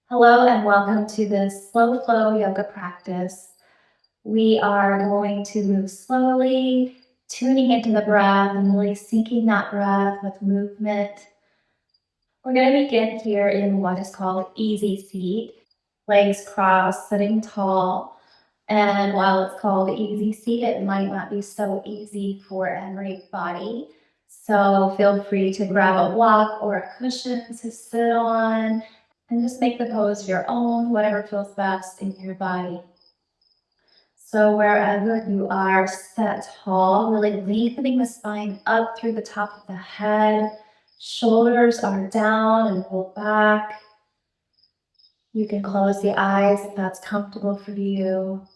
Hello and welcome to this slow flow yoga practice. We are going to move slowly, tuning into the breath and really syncing that breath with movement. We're going to begin here in what is called easy seat, legs crossed, sitting tall. And while it's called easy seat, it might not be so easy for every body. So feel free to grab a block or a cushion to sit on and just make the pose your own, whatever feels best in your body. So wherever you are, set tall, really lengthening the spine up through the top of the head. Shoulders are down and pulled back. You can close the eyes if that's comfortable for you.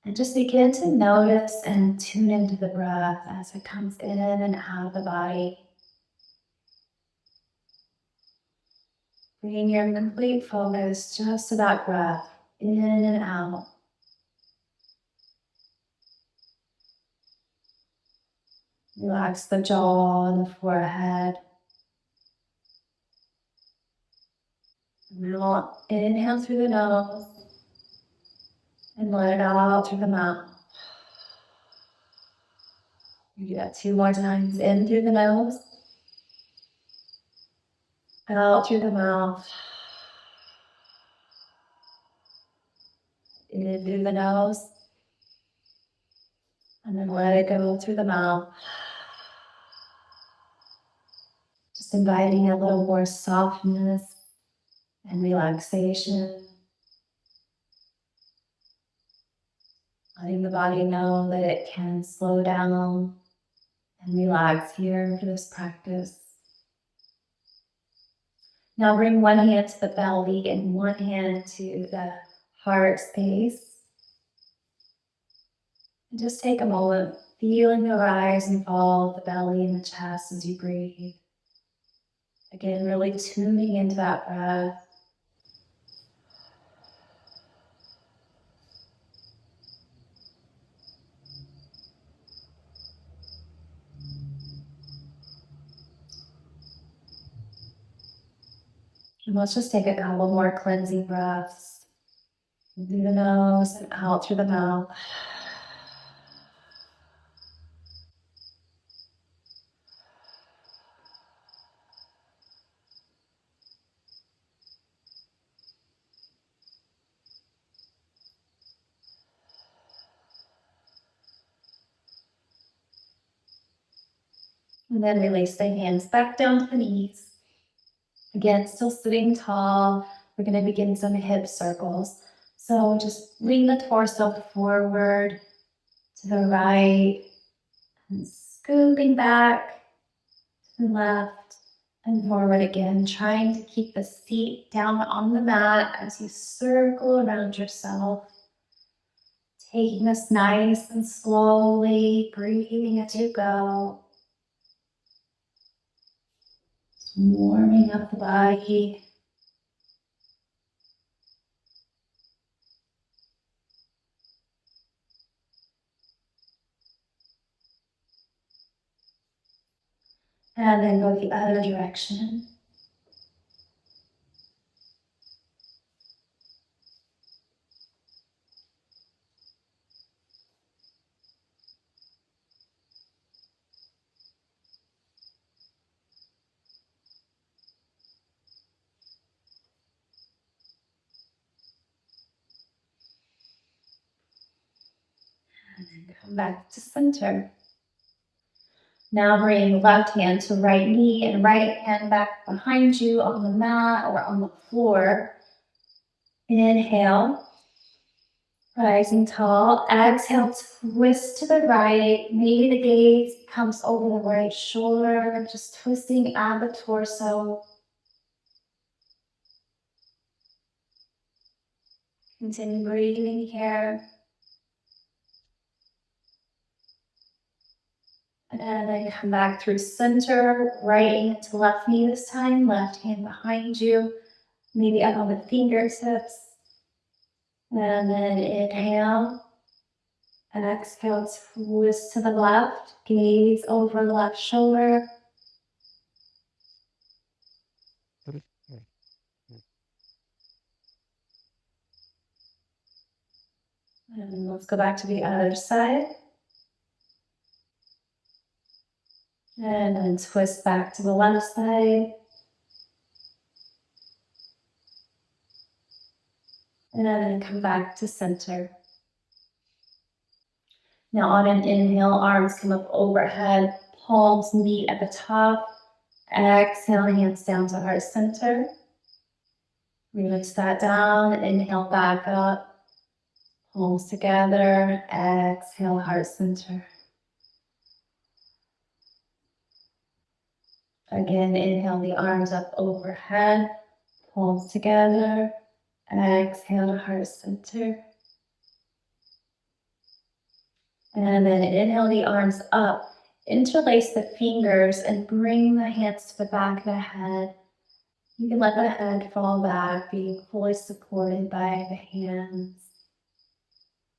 And just begin to notice and tune into the breath as it comes in and out of the body. Bringing your complete focus just to that breath, in and out. Relax the jaw and the forehead. Now inhale through the nose and let it out through the mouth. You do that 2 more times. In through the nose, out through the mouth. In through the nose, and then let it go through the mouth. Just inviting a little more softness and relaxation. Letting the body know that it can slow down and relax here for this practice. Now bring one hand to the belly and one hand to the heart space. And just take a moment, feeling the rise and fall of the belly and the chest as you breathe. Again, really tuning into that breath. And let's just take a couple more cleansing breaths. In through the nose and out through the mouth. And then release the hands back down to the knees. Again, still sitting tall. We're going to begin some hip circles. So just lean the torso forward to the right and scooping back to the left and forward again, trying to keep the seat down on the mat as you circle around yourself. Taking this nice and slowly, breathing as you go. Warming up the body. And then go the other direction. And then come back to center. Now bring left hand to right knee and right hand back behind you on the mat or on the floor. Inhale, rising tall. Exhale, twist to the right. Maybe the gaze comes over the right shoulder, just twisting at the torso. Continue breathing here. And then come back through center, right into left knee this time, left hand behind you, maybe up on the fingertips. And then inhale, and exhale, twist to the left, gaze over the left shoulder. go back to the other side. And then twist back to the left side. And then come back to center. Now on an inhale, arms come up overhead, palms meet at the top. Exhale, hands down to heart center. Release that down, inhale back up, palms together, exhale, heart center. Again, inhale the arms up overhead, palms together, exhale to heart center. And then inhale the arms up, interlace the fingers and bring the hands to the back of the head. You can let the head fall back, being fully supported by the hands.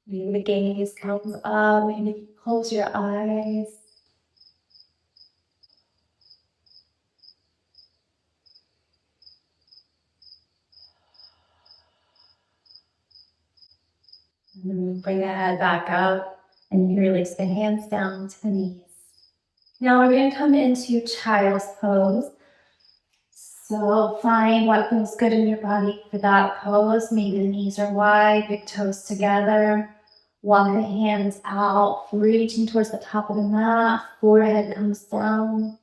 Maybe the gaze comes up, maybe close your eyes. And then bring the head back up and you release the hands down to the knees. Now we're going to come into child's pose. So find what feels good in your body for that pose. Maybe the knees are wide, big toes together. Walk the hands out, reaching towards the top of the mat. Forehead comes down.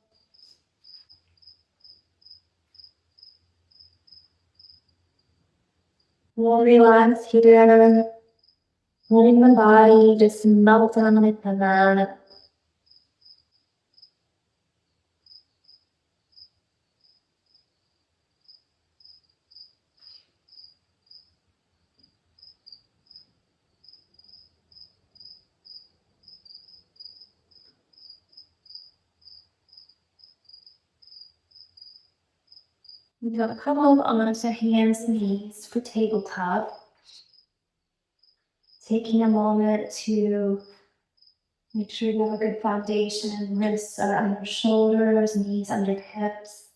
We'll relax here, letting the body just melt down into the mat. We're going to come up onto hands and knees for tabletop. Taking a moment to make sure you have a good foundation. Wrists are under shoulders, knees under hips.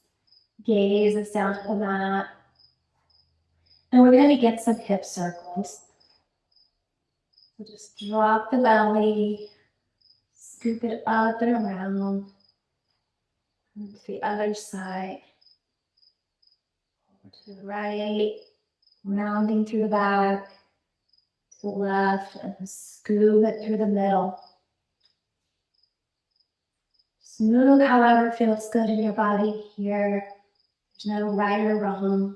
Gaze is down to the mat. And we're going to get some hip circles. So just drop the belly, scoop it up and around. And to the other side. Over to the right, rounding through the back. To the left, and scoop it through the middle. Smooth however feels good in your body here. There's no right or wrong.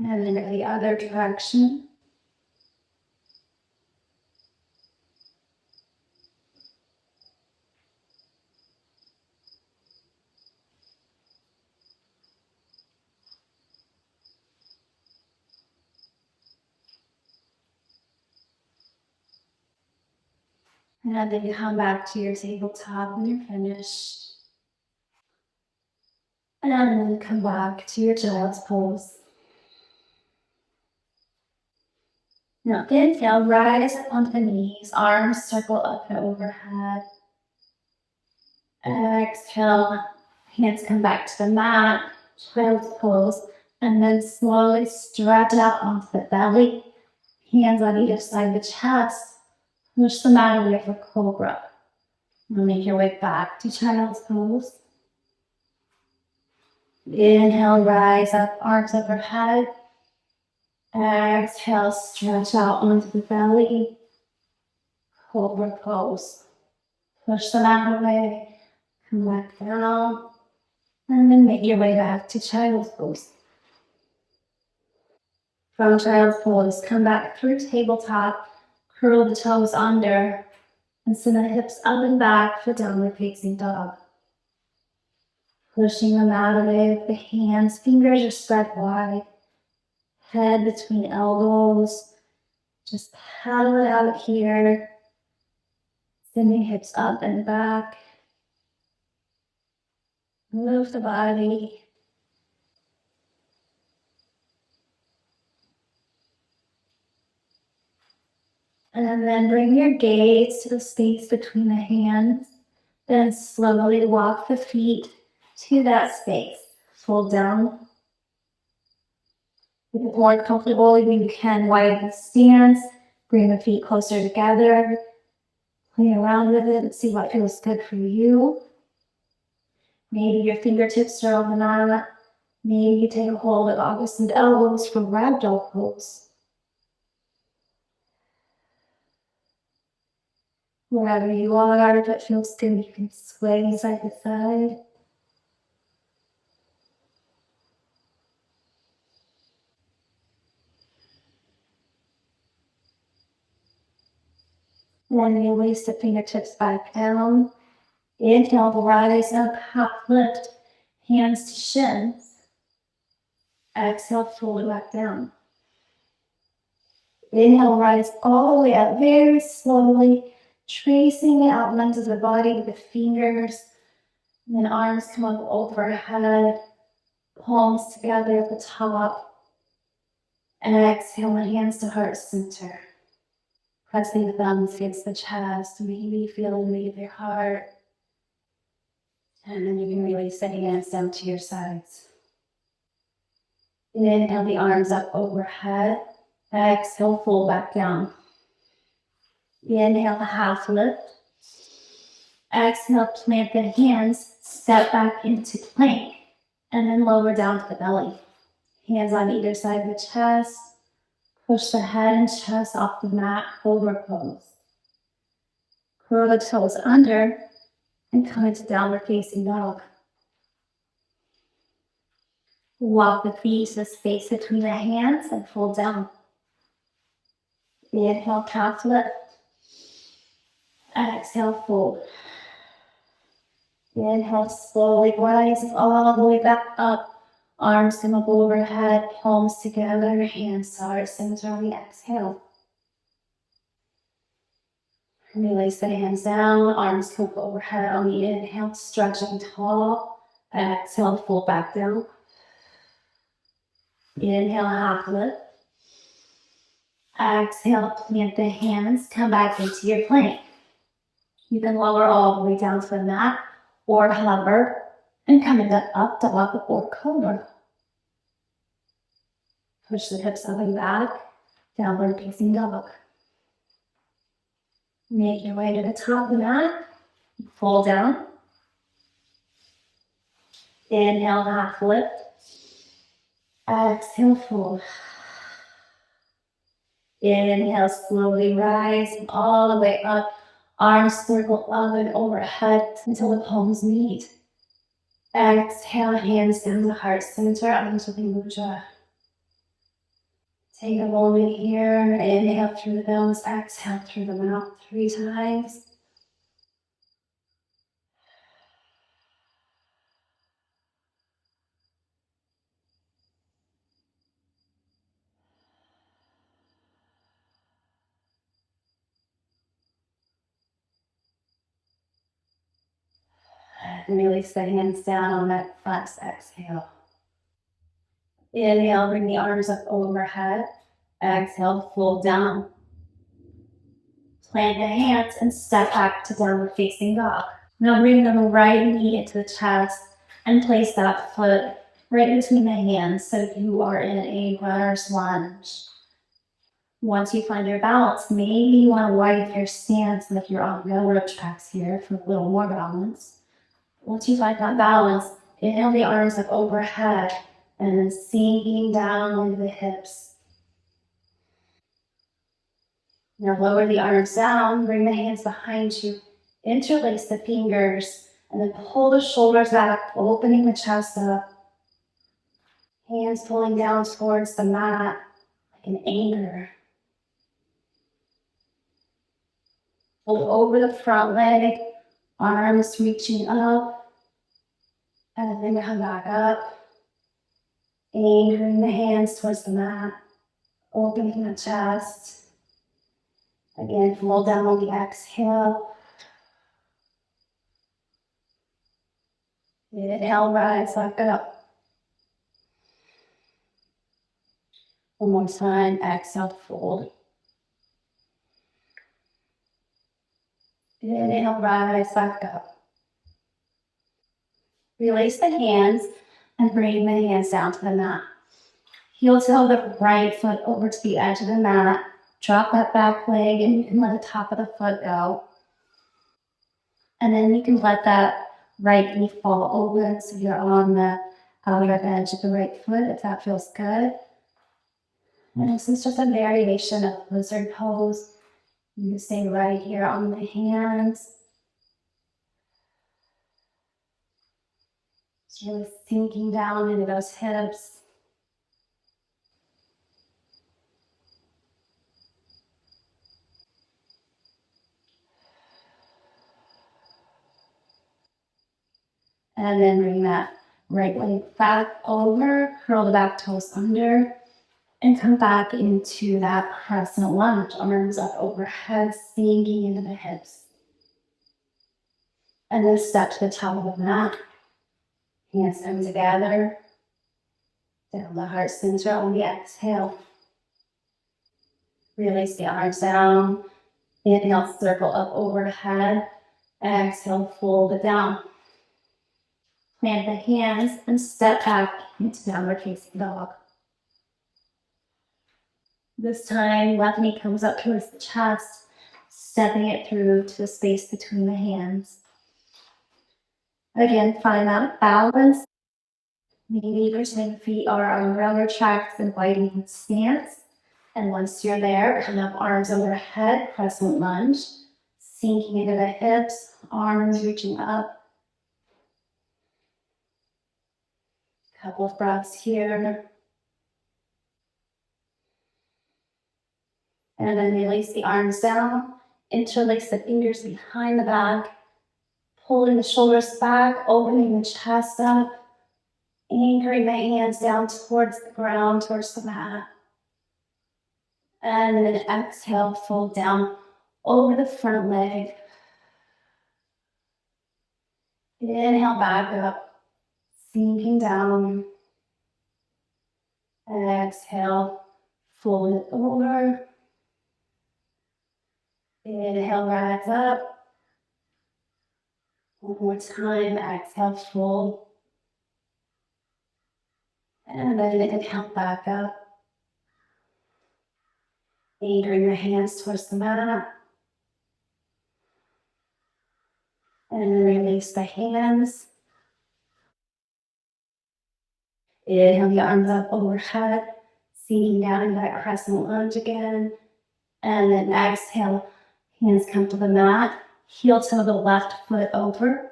And then the other direction. And then you come back to your tabletop when you're finished. And then come back to your child's pose. Now inhale, rise up onto the knees, arms circle up and overhead. Exhale, hands come back to the mat, child's pose, and then slowly stretch out onto the belly, hands on either side of the chest, push the mat away for cobra. Make your way back to child's pose. Inhale, rise up, arms overhead. Exhale, stretch out onto the belly, cobra pose. Push the mat away, come back down, and then make your way back to child's pose. From child's pose, come back through tabletop, curl the toes under, and send the hips up and back for downward facing dog. Pushing the mat away with the hands, fingers are spread wide, head between elbows, just paddle it out here, sending hips up and back. Move the body. And then bring your gaze to the space between the hands. Then slowly walk the feet to that space. Fold down. If it's more comfortable, you can widen the stance. Bring the feet closer together. Play around with it and see what feels good for you. Maybe your fingertips are on the mat. Maybe you take a hold of opposite elbows for ragdoll pose. Wherever you are, if it feels good, you can sway side to side. Then you release the fingertips back down. Inhale, rise up, half lift, hands to shins. Exhale, fold it back down. Inhale, rise all the way up very slowly, tracing the outlines of the body with the fingers. And then arms come up overhead, palms together at the top. And exhale, hands to heart center. Pressing the thumbs against the chest, maybe feel the weight of your heart. And then you can release the hands down to your sides. Inhale the arms up overhead. Exhale, fold back down. Inhale, half lift. Exhale, plant the hands, step back into plank. And then lower down to the belly. Hands on either side of the chest. Push the head and chest off the mat, cobra pose. Curl the toes under and come into downward facing dog. Walk the feet to the space between the hands and fold down. Inhale, half lift. Exhale, fold. Inhale, slowly rise all the way back up. Arms come up overhead, palms together, hands to heart center on the exhale. Release the hands down, arms come up overhead on the inhale, stretching tall. Exhale, fold back down. Inhale, half lift. Exhale, plant the hands, come back into your plank. You can lower all the way down to the mat or hover and come into up dog or cobra. Push the hips up and back, downward facing dog. Make your way to the top of the mat, fold down. Inhale, half lift. Exhale, fold. Inhale, slowly rise all the way up. Arms circle up and overhead until the palms meet. Exhale, hands down to heart center, Anjali Mudra. Take a moment here. Inhale through the nose, exhale through the mouth 3 times. And release the hands down on that flex exhale. Inhale, bring the arms up overhead. Exhale, fold down. Plant the hands and step back to downward facing dog. Now bring the right knee into the chest and place that foot right between the hands so you are in a runner's lunge. Once you find your balance, maybe you want to widen your stance like you're on railroad tracks here for a little more balance. Once you find that balance, inhale the arms up overhead and then sinking down into the hips. Now lower the arms down, bring the hands behind you, interlace the fingers, and then pull the shoulders back, opening the chest up. Hands pulling down towards the mat like an anchor. Fold over the front leg, arms reaching up, and then come back up. Anchoring the hands towards the mat, opening the chest. Again, fold down on the exhale. Inhale, rise back up. One more time, exhale, fold. Inhale, rise back up. Release the hands and bring the hands down to the mat. Heel toe the right foot over to the edge of the mat. Drop that back leg and you can let the top of the foot go. And then you can let that right knee fall open so you're on the outer edge of the right foot if that feels good. And this is just a variation of lizard pose. You can stay right here on the hands. Just really sinking down into those hips. And then bring that right leg back over, curl the back toes under, and come back into that crescent lunge. Arms up overhead, sinking into the hips. And then step to the top of the mat. Hands come together. Down the heart center on the exhale. Release the arms down. Inhale, circle up overhead. Exhale, fold it down. Plant the hands and step back into downward facing dog. This time, left knee comes up towards the chest, stepping it through to the space between the hands. Again, find that balance. Maybe your feet are on rounded tracks and wide stance. And once you're there, come up arms overhead, crescent lunge, sinking into the hips, arms reaching up. Couple of breaths here. And then release the arms down, interlace the fingers behind the back, pulling the shoulders back, opening the chest up, anchoring the hands down towards the ground, towards the mat. And then exhale, fold down over the front leg. Inhale back up, sinking down. Exhale, fold it over. Inhale, rise up. One more time, exhale, fold. And then inhale back up. Anchoring your hands towards the mat. And then release the hands. Inhale the arms up overhead, sinking down into that crescent lunge again. And then exhale, hands come to the mat. Heel toe the left foot over.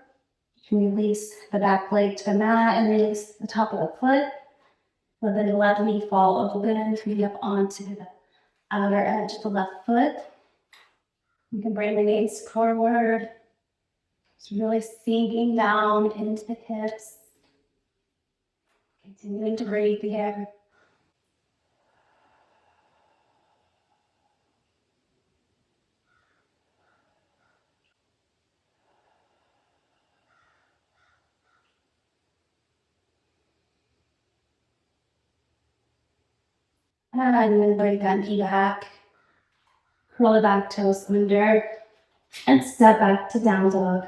You can release the back leg to the mat and release the top of the foot. Let the left knee fall open, feet up onto the outer edge of the left foot. You can bring the knees forward. Just really sinking down into the hips. Continuing to breathe here. And then bring that knee back. Curl the back toes under. And step back to down dog.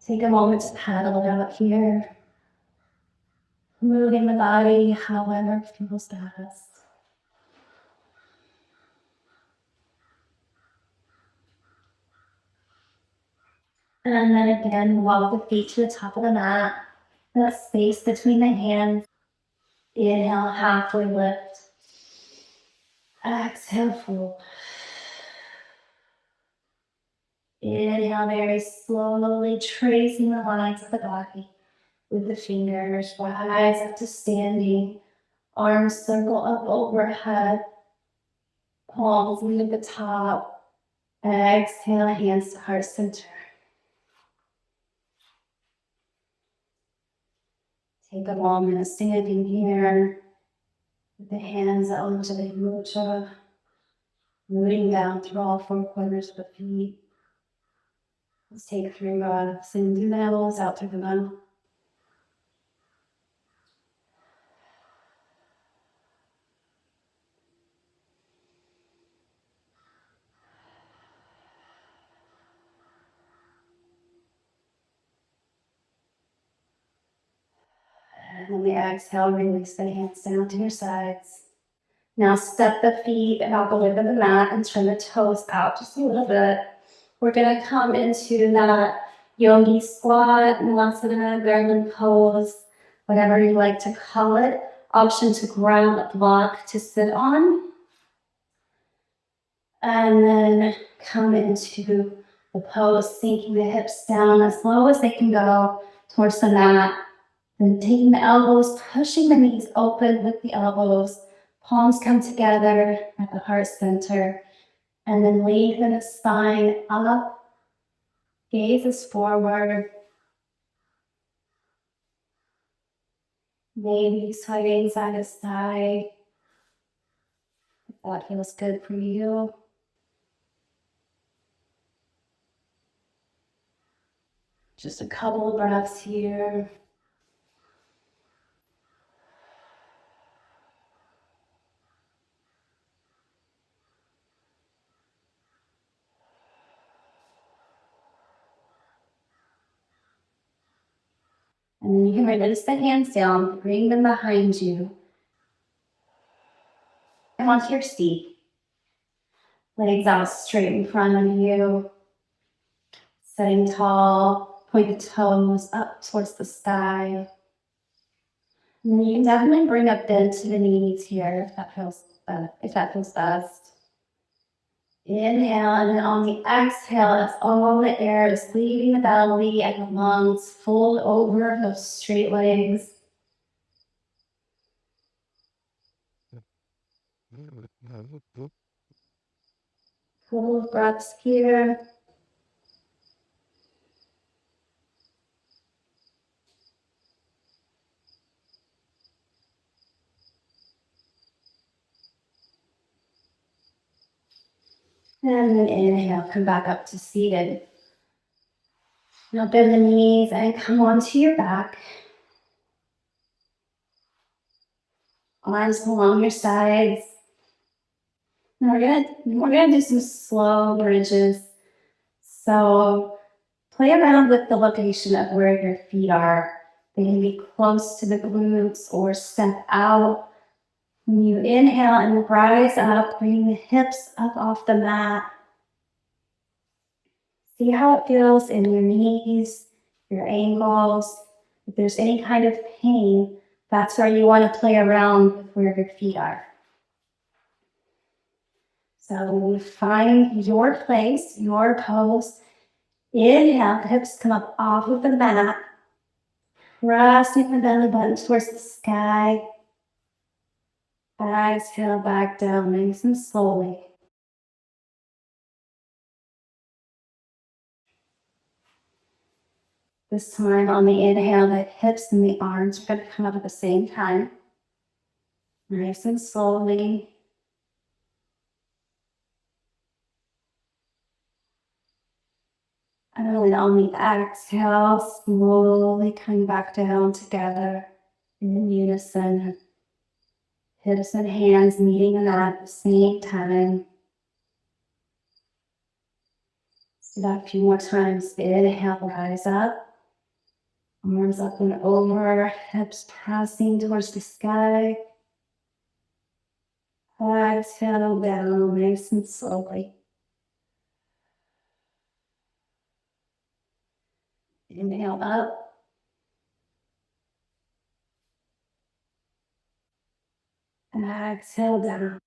Take a moment to paddle it out here. Moving the body however feels best. And then again, walk the feet to the top of the mat. That space between the hands. Inhale, halfway lift. Exhale, fold. Inhale, very slowly tracing the lines of the body with the fingers. Rise up to standing. Arms circle up overhead. Palms meet at the top. Exhale, hands to heart center. Take a moment standing here with the hands out into the mudra, rooting down through all four corners of the feet. Let's take 3 breaths in through the nose, out through the mouth. And on the exhale, release the hands down to your sides. Now step the feet out the width of the mat and turn the toes out just a little bit. We're going to come into that yogi squat, Malasana, garland pose, whatever you like to call it. Option to ground a block to sit on. And then come into the pose, sinking the hips down as low as they can go towards the mat. Then taking the elbows, pushing the knees open with the elbows. Palms come together at the heart center. And then lengthen the spine up. Gaze is forward. Maybe swaying side to side. If that feels good for you. Just a couple of breaths here. And then you can release the hands down, bring them behind you. Come onto your seat. Legs out straight in front of you. Sitting tall, point the toes up towards the sky. And you can definitely bring a bend to the knees here if that feels best. Inhale, and then on the exhale, as all the air is leaving the belly and the lungs, fold over those straight legs. Couple of breaths here. And then inhale, come back up to seated. Now bend the knees and come onto your back. Arms along your sides. Now we're gonna do some slow bridges. So play around with the location of where your feet are. They can be close to the glutes or step out. When you inhale and rise up, bring the hips up off the mat. See how it feels in your knees, your ankles. If there's any kind of pain, that's where you want to play around with where your feet are. So find your place, your pose. Inhale, hips come up off of the mat. Resting the belly button towards the sky. Exhale back down nice and slowly. This time on the inhale, the hips and the arms are going to come up at the same time. Nice and slowly. And then on the exhale, slowly come back down together in unison. Hips and hands meeting at the same time. Do that a few more times. Inhale, rise up. Arms up and over, hips pressing towards the sky. Exhale down nice and slowly. Inhale up. Exhale down.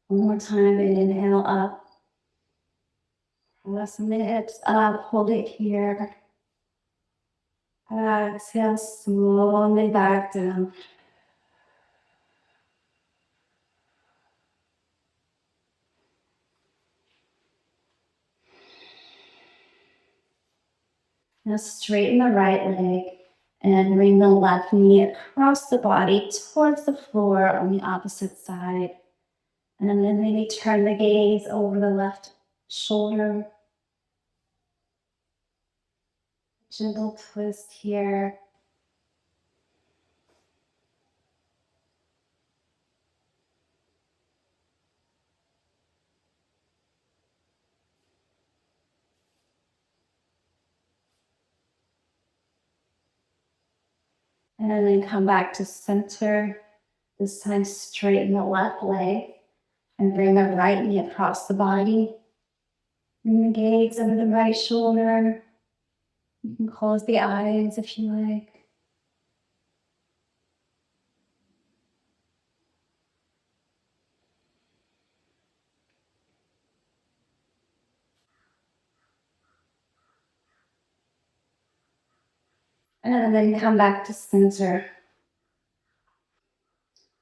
One more time, inhale up. Listen the hips up, hold it here. Exhale slowly back down. Now straighten the right leg and bring the left knee across the body towards the floor on the opposite side. And then maybe turn the gaze over the left shoulder. Gentle twist here. And then come back to center. This time straighten the left leg and bring the right knee across the body. Bring the gaze under the right shoulder. You can close the eyes if you like. And then come back to center.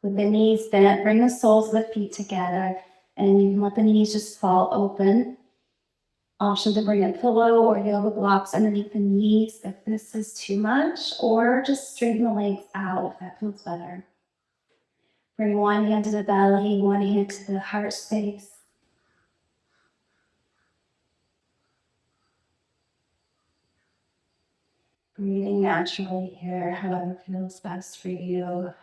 With the knees bent, bring the soles of the feet together and you can let the knees just fall open. Option to bring a pillow or yoga blocks underneath the knees if this is too much, or just straighten the legs out if that feels better. Bring one hand to the belly, one hand to the heart space. Breathing naturally here, however feels best for you.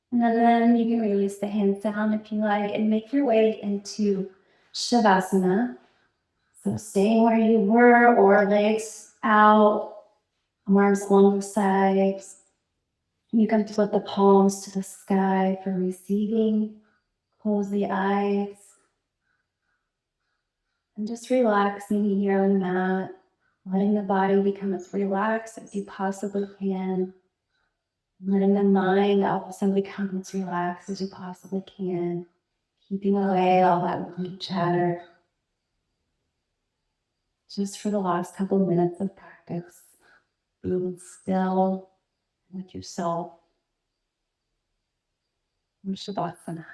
And then you can release the hands down if you like and make your way into Shavasana. So staying where you were or legs out, arms along the sides. You can flip the palms to the sky for receiving. Close the eyes. And just relaxing here on the mat, letting the body become as relaxed as you possibly can. Letting the mind also become as relaxed as you possibly can. Keeping away all that monkey chatter. Just for the last couple of minutes of practice, being still with yourself. Shavasana.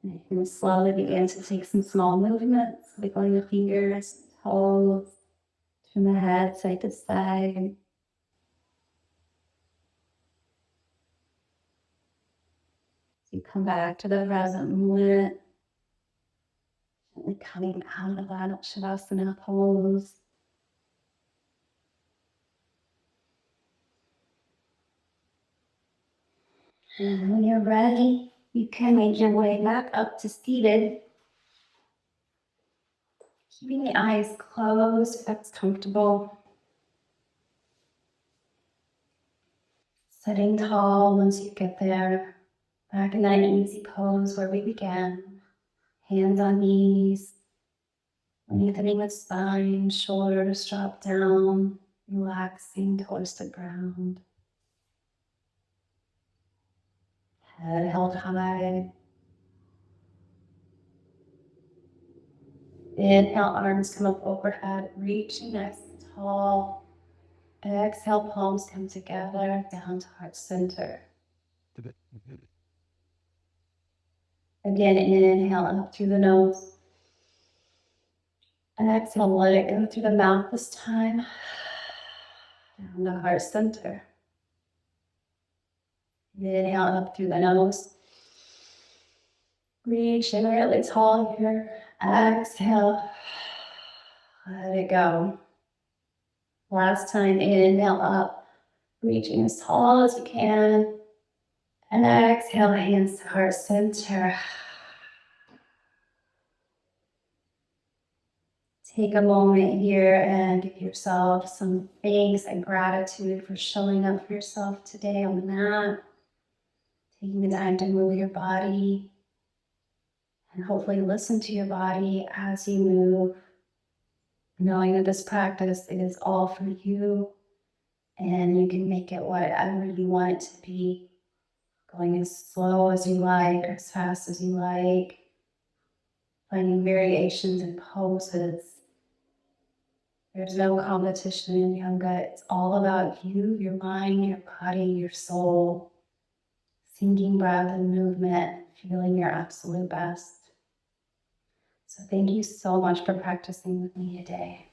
And you can slowly begin to take some small movements, wiggling the fingers, toes, turn the head side to side. You come back to the present moment, gently coming out of that Shavasana pose. And when you're ready, you can make your way back up to seated. Keeping the eyes closed if that's comfortable. Sitting tall once you get there. Back in that easy pose where we began. Hands on knees. Lengthening the spine, shoulders drop down. Relaxing towards the ground. Head held high. Inhale, arms come up overhead, reaching nice and tall. Exhale, palms come together, down to heart center. Again, inhale up through the nose. And exhale, let it go through the mouth this time. Down the heart center. Inhale up through the nose. Reaching really tall here. Exhale. Let it go. Last time, inhale up. Reaching as tall as you can. And exhale, hands to heart center. Take a moment here and give yourself some thanks and gratitude for showing up for yourself today on the mat. Taking the time to move your body and hopefully listen to your body as you move, knowing that this practice is all for you and you can make it whatever you want it to be, going as slow as you like, as fast as you like, finding variations in poses. There's no competition in yoga. It's all about you, your mind, your body, your soul, sinking breath and movement, feeling your absolute best. So thank you so much for practicing with me today.